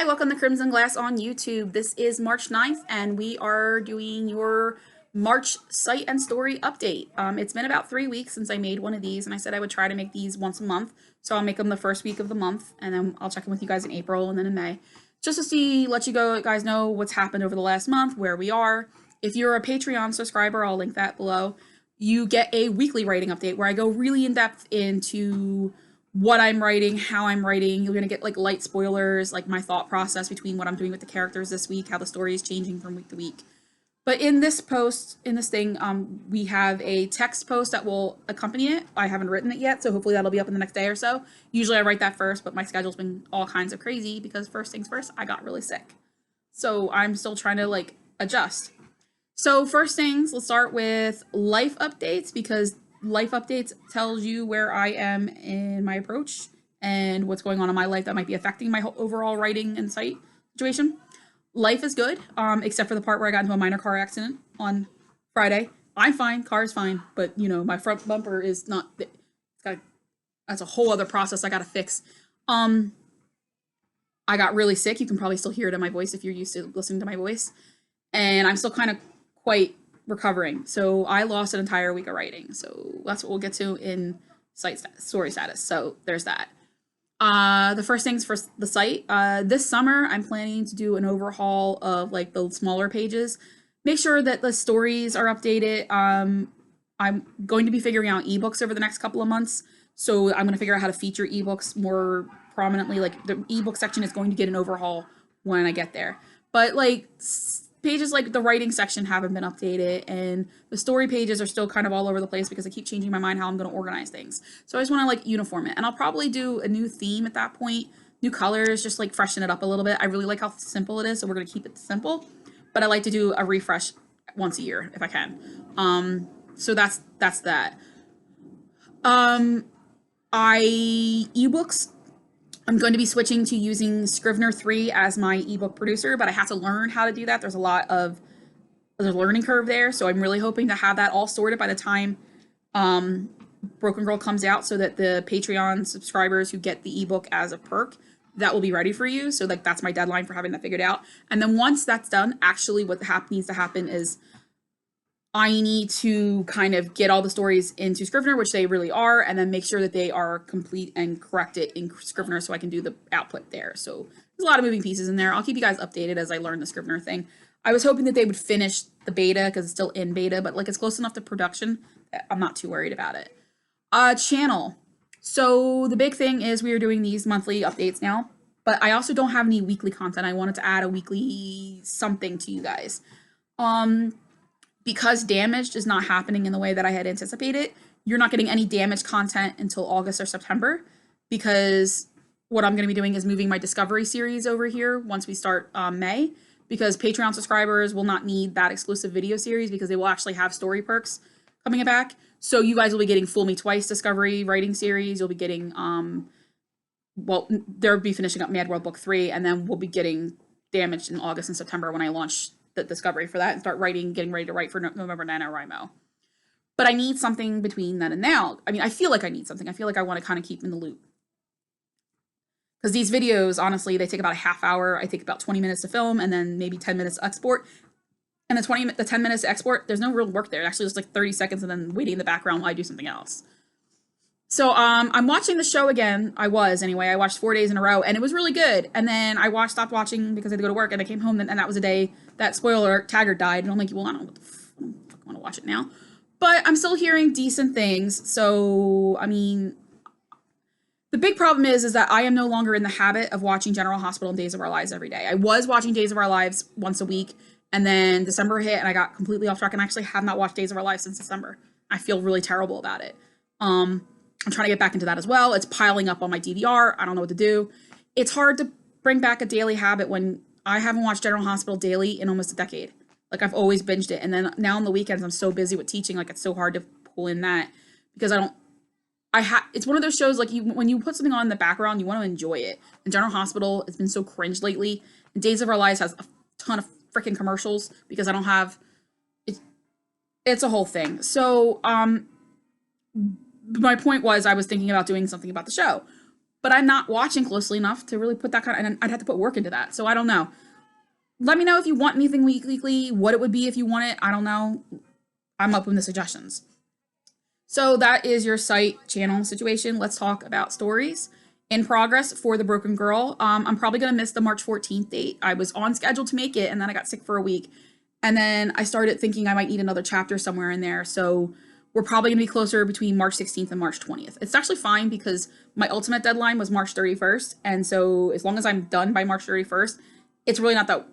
Hi, welcome to Crimson Glass on YouTube. This is March 9th, and we are doing your March site and story update. It's been about 3 weeks since I made one of these, and I said I would try to make these once a month. So I'll make them the first week of the month, and then I'll check in with you guys in April and then in May. Just to let you guys know what's happened over the last month, where we are. If you're a Patreon subscriber, I'll link that below. You get a weekly writing update where I go really in depth into what I'm writing, how I'm writing. You're gonna get like light spoilers, like my thought process between what I'm doing with the characters this week, how the story is changing from week to week. But in this post, in this thing, we have a text post that will accompany it. I haven't written it yet, so hopefully that'll be up in the next day or so. Usually I write that first, but my schedule's been all kinds of crazy because first things first, I got really sick. So I'm still trying to like adjust. So first things, let's start with life updates because life updates tells you where I am in my approach and what's going on in my life that might be affecting my overall writing and site situation. Life is good, except for the part where I got into a minor car accident on Friday. I'm fine, car is fine, but you know, my front bumper is not, that's a whole other process I gotta fix. I got really sick. You can probably still hear it in my voice if you're used to listening to my voice. And I'm still kind of quite recovering. So I lost an entire week of writing. So that's what we'll get to in story status. So there's that. The first things for the site. This summer, I'm planning to do an overhaul of like the smaller pages. Make sure that the stories are updated. I'm going to be figuring out ebooks over the next couple of months. So I'm going to figure out how to feature ebooks more prominently. Like the ebook section is going to get an overhaul when I get there. But like pages like the writing section haven't been updated, and the story pages are still kind of all over the place because I keep changing my mind how I'm going to organize things. So I just want to like uniform it, and I'll probably do a new theme at that point, new colors, just like freshen it up a little bit. I really like how simple it is, so we're going to keep it simple, but I like to do a refresh once a year if I can. So that's that. Ebooks, I'm going to be switching to using Scrivener 3 as my ebook producer, but I have to learn how to do that. There's a learning curve there, so I'm really hoping to have that all sorted by the time Broken Girl comes out, so that the Patreon subscribers who get the ebook as a perk, that will be ready for you. So like that's my deadline for having that figured out. And then once that's done, actually what needs to happen is I need to kind of get all the stories into Scrivener, which they really are, and then make sure that they are complete and corrected in Scrivener so I can do the output there. So there's a lot of moving pieces in there. I'll keep you guys updated as I learn the Scrivener thing. I was hoping that they would finish the beta because it's still in beta, but like it's close enough to production that I'm not too worried about it. Channel. So the big thing is we are doing these monthly updates now, but I also don't have any weekly content. I wanted to add a weekly something to you guys. Because Damaged is not happening in the way that I had anticipated, you're not getting any Damaged content until August or September, because what I'm going to be doing is moving my Discovery series over here once we start May, because Patreon subscribers will not need that exclusive video series because they will actually have story perks coming back. So you guys will be getting Fool Me Twice Discovery writing series. You'll be getting, well, they'll be finishing up Mad World Book 3, and then we'll be getting Damaged in August and September when I launch the Discovery for that and start getting ready to write for November NaNoWriMo. But I need something between then and now. I mean, I feel like I need something. I feel like I want to kind of keep in the loop. Because these videos, honestly, they take about a half hour. I take about 20 minutes to film and then maybe 10 minutes to export. And the 10 minutes to export, there's no real work there. It actually just like 30 seconds and then waiting in the background while I do something else. So I'm watching the show again. I watched 4 days in a row, and it was really good. And then I stopped watching because I had to go to work, and I came home, and that was a day that, spoiler alert, Taggart died. And I'm like, well, I don't want to watch it now. But I'm still hearing decent things. So, I mean, the big problem is that I am no longer in the habit of watching General Hospital and Days of Our Lives every day. I was watching Days of Our Lives once a week, and then December hit, and I got completely off track, and I actually have not watched Days of Our Lives since December. I feel really terrible about it. I'm trying to get back into that as well. It's piling up on my DVR. I don't know what to do. It's hard to bring back a daily habit when I haven't watched General Hospital daily in almost a decade. Like I've always binged it. And then now on the weekends, I'm so busy with teaching. Like it's so hard to pull in that because it's one of those shows like when you put something on in the background, you want to enjoy it. And General Hospital, it's been so cringe lately. And Days of Our Lives has a ton of freaking commercials because I don't have, it's a whole thing. So, my point was I was thinking about doing something about the show. but I'm not watching closely enough to really put that kind of, and I'd have to put work into that. So I don't know. Let me know if you want anything weekly, what it would be if you want it. I don't know. I'm open to suggestions. So that is your site channel situation. Let's talk about stories in progress for The Broken Girl. I'm probably going to miss the March 14th date. I was on schedule to make it, and then I got sick for a week. And then I started thinking I might need another chapter somewhere in there. So we're probably going to be closer between March 16th and March 20th. It's actually fine because my ultimate deadline was March 31st. And so as long as I'm done by March 31st, it's really not that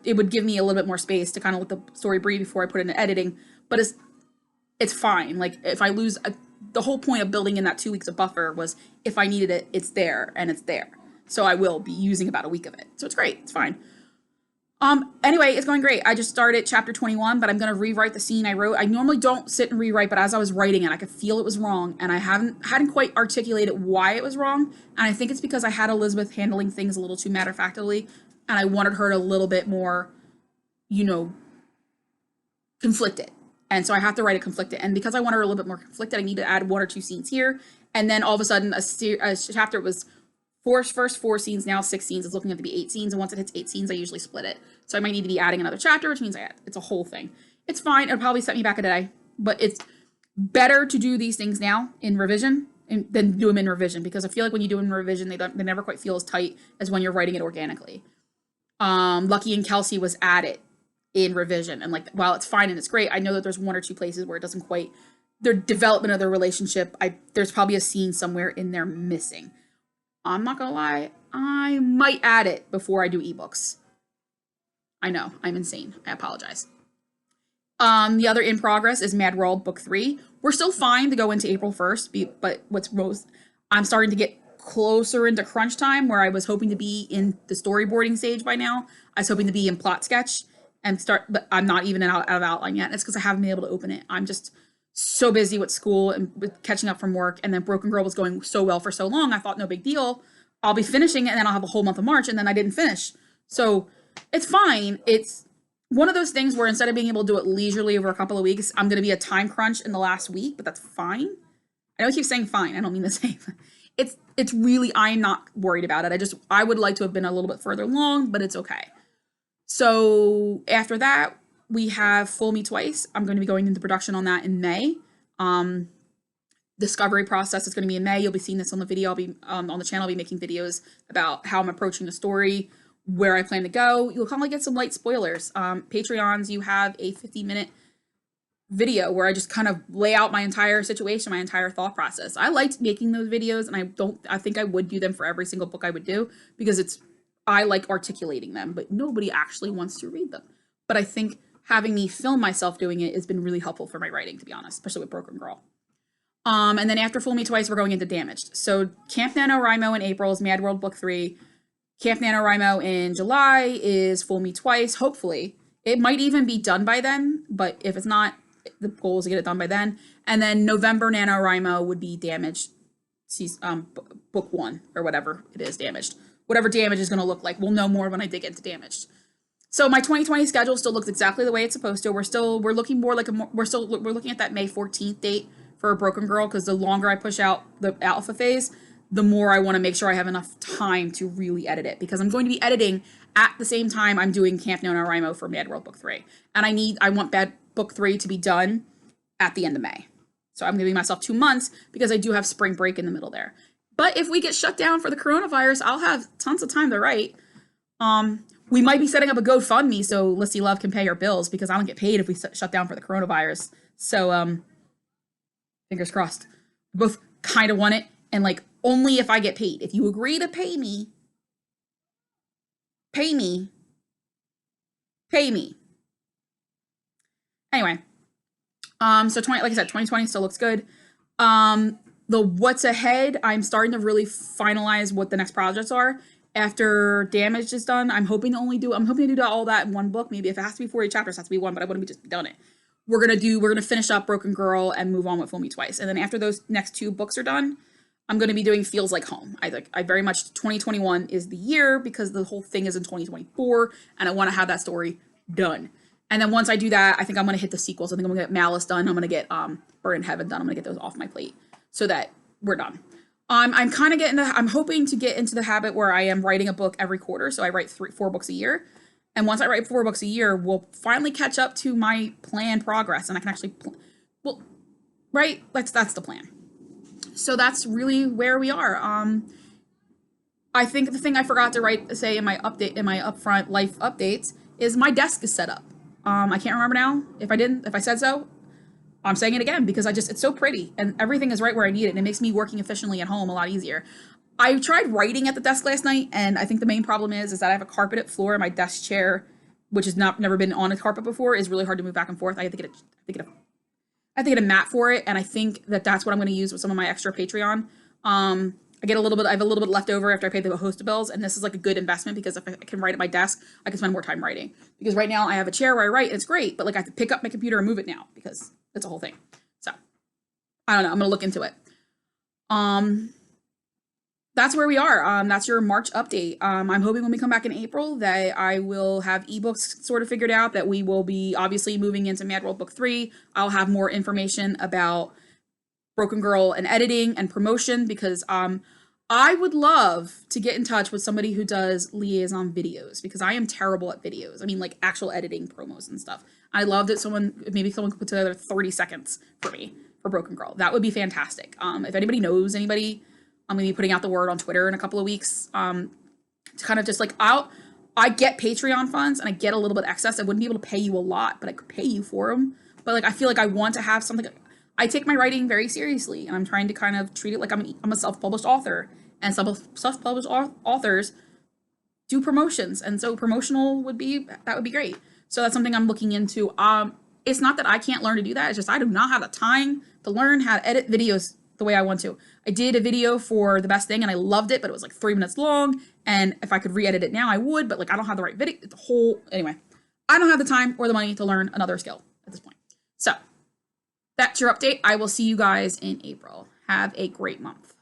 it would give me a little bit more space to kind of let the story breathe before I put it into editing, but it's fine. Like if I lose the whole point of building in that 2 weeks of buffer was if I needed it, it's there and it's there. So I will be using about a week of it. So it's great. It's fine. Anyway, it's going great. I just started chapter 21, but I'm going to rewrite the scene I wrote. I normally don't sit and rewrite, but as I was writing it, I could feel it was wrong, and I hadn't quite articulated why it was wrong. And I think it's because I had Elizabeth handling things a little too matter-of-factly, and I wanted her to a little bit more, conflicted. And so I have to write it conflicted. And because I want her a little bit more conflicted, I need to add 1 or 2 scenes here. And then all of a sudden, a chapter was first 4 scenes, now 6 scenes. It's looking at to be 8 scenes. And once it hits 8 scenes, I usually split it. So I might need to be adding another chapter, which means it's a whole thing. It's fine. It'll probably set me back a day. But it's better to do these things now in revision than do them in revision. Because I feel like when you do them in revision, they never quite feel as tight as when you're writing it organically. Lucky and Kelsey was added in revision, and like while it's fine and it's great, I know that there's 1 or 2 places where it doesn't quite, their development of their relationship, there's probably a scene somewhere in there missing. I'm not gonna lie, I might add it before I do ebooks. I know, I'm insane. I apologize. The other in progress is Mad World Book 3. We're still fine to go into April 1st, but I'm starting to get closer into crunch time where I was hoping to be in the storyboarding stage by now. I was hoping to be in plot sketch and but I'm not even out of outline yet. It's because I haven't been able to open it. I'm just so busy with school and with catching up from work. And then Broken Girl was going so well for so long. I thought no big deal. I'll be finishing it and then I'll have a whole month of March, and then I didn't finish. So it's fine. It's one of those things where instead of being able to do it leisurely over a couple of weeks, I'm going to be a time crunch in the last week, but that's fine. I know I keep saying fine. I don't mean the same. It's really, I'm not worried about it. I would like to have been a little bit further along, but it's okay. So after that, we have Fool Me Twice. I'm going to be going into production on that in May. Discovery process is going to be in May. You'll be seeing this on the video. I'll be on the channel. I'll be making videos about how I'm approaching the story, where I plan to go. You'll kind of get some light spoilers. Patreons, you have a 50-minute video where I just kind of lay out my entire situation, my entire thought process. I liked making those videos, and I think I would do them for every single book I would do because I like articulating them, but nobody actually wants to read them. But I think having me film myself doing it has been really helpful for my writing, to be honest, especially with Broken Girl. And then after Fool Me Twice, we're going into Damaged. So Camp NaNoWriMo in April is Mad World Book 3. Camp NaNoWriMo in July is Fool Me Twice, hopefully. It might even be done by then, but if it's not, the goal is to get it done by then. And then November NaNoWriMo would be Damaged, book 1, or whatever it is, Damaged. Whatever Damage is going to look like. We'll know more when I dig into Damaged. So my 2020 schedule still looks exactly the way it's supposed to. We're looking more like we're looking at that May 14th date for a Broken Girl, because the longer I push out the alpha phase, the more I want to make sure I have enough time to really edit it, because I'm going to be editing at the same time I'm doing Camp NaNoWriMo for Mad World Book 3. And I want Bad Book 3 to be done at the end of May. So I'm giving myself 2 months because I do have spring break in the middle there. But if we get shut down for the coronavirus, I'll have tons of time to write. We might be setting up a GoFundMe so Lissy Love can pay her bills, because I don't get paid if we shut down for the coronavirus. So, fingers crossed. We both kind of want it, and like only if I get paid. If you agree to pay me. Anyway, so like I said, 2020 still looks good. The what's ahead, I'm starting to really finalize what the next projects are. After Damage is done, I'm hoping to do all that in one book. Maybe if it has to be 40 chapters, it has to be one, but I wouldn't just done it. We're gonna finish up Broken Girl and move on with Fool Me Twice. And then after those next 2 books are done, I'm gonna be doing Feels Like Home. I very much 2021 is the year, because the whole thing is in 2024, and I want to have that story done. And then once I do that, I think I'm gonna hit the sequels. I think I'm gonna get Malice done. I'm gonna get Burn in Heaven done. I'm gonna get those off my plate so that we're done. I'm kind of I'm hoping to get into the habit where I am writing a book every quarter. So I write 4 books a year. And once I write 4 books a year, we'll finally catch up to my planned progress and I can actually, well, right? That's the plan. So that's really where we are. I think the thing I forgot to say in my upfront life updates is my desk is set up. I can't remember now if I said so. I'm saying it again because it's so pretty and everything is right where I need it and it makes me working efficiently at home a lot easier. I tried writing at the desk last night and I think the main problem is that I have a carpeted floor and my desk chair, which has never been on a carpet before, is really hard to move back and forth. I have to get a mat for it, and I think that's what I'm going to use with some of my extra Patreon. I have a little bit left over after I pay the host bills, and this is like a good investment because if I can write at my desk, I can spend more time writing. Because right now I have a chair where I write, and it's great, but like I have to pick up my computer and move it now because it's a whole thing. So I don't know. I'm going to look into it. That's where we are. That's your March update. I'm hoping when we come back in April that I will have ebooks sort of figured out, that we will be obviously moving into Mad World Book 3. I'll have more information about Broken Girl and editing and promotion because I would love to get in touch with somebody who does liaison videos because I am terrible at videos. I mean, like actual editing promos and stuff. I love that maybe someone could put together 30 seconds for me for Broken Girl. That would be fantastic. If anybody knows anybody, I'm going to be putting out the word on Twitter in a couple of weeks to kind of just like, I get Patreon funds and I get a little bit excess. I wouldn't be able to pay you a lot, but I could pay you for them. But like, I feel like I want to have something. I take my writing very seriously and I'm trying to kind of treat it like I'm a self-published author, and some self-published authors do promotions. And so that would be great. So that's something I'm looking into. It's not that I can't learn to do that. It's just, I do not have the time to learn how to edit videos the way I want to. I did a video for The Best Thing and I loved it, but it was like 3 minutes long. And if I could re-edit it now, I would, but like, I don't have the right video, anyway, I don't have the time or the money to learn another skill at this point. So that's your update. I will see you guys in April. Have a great month.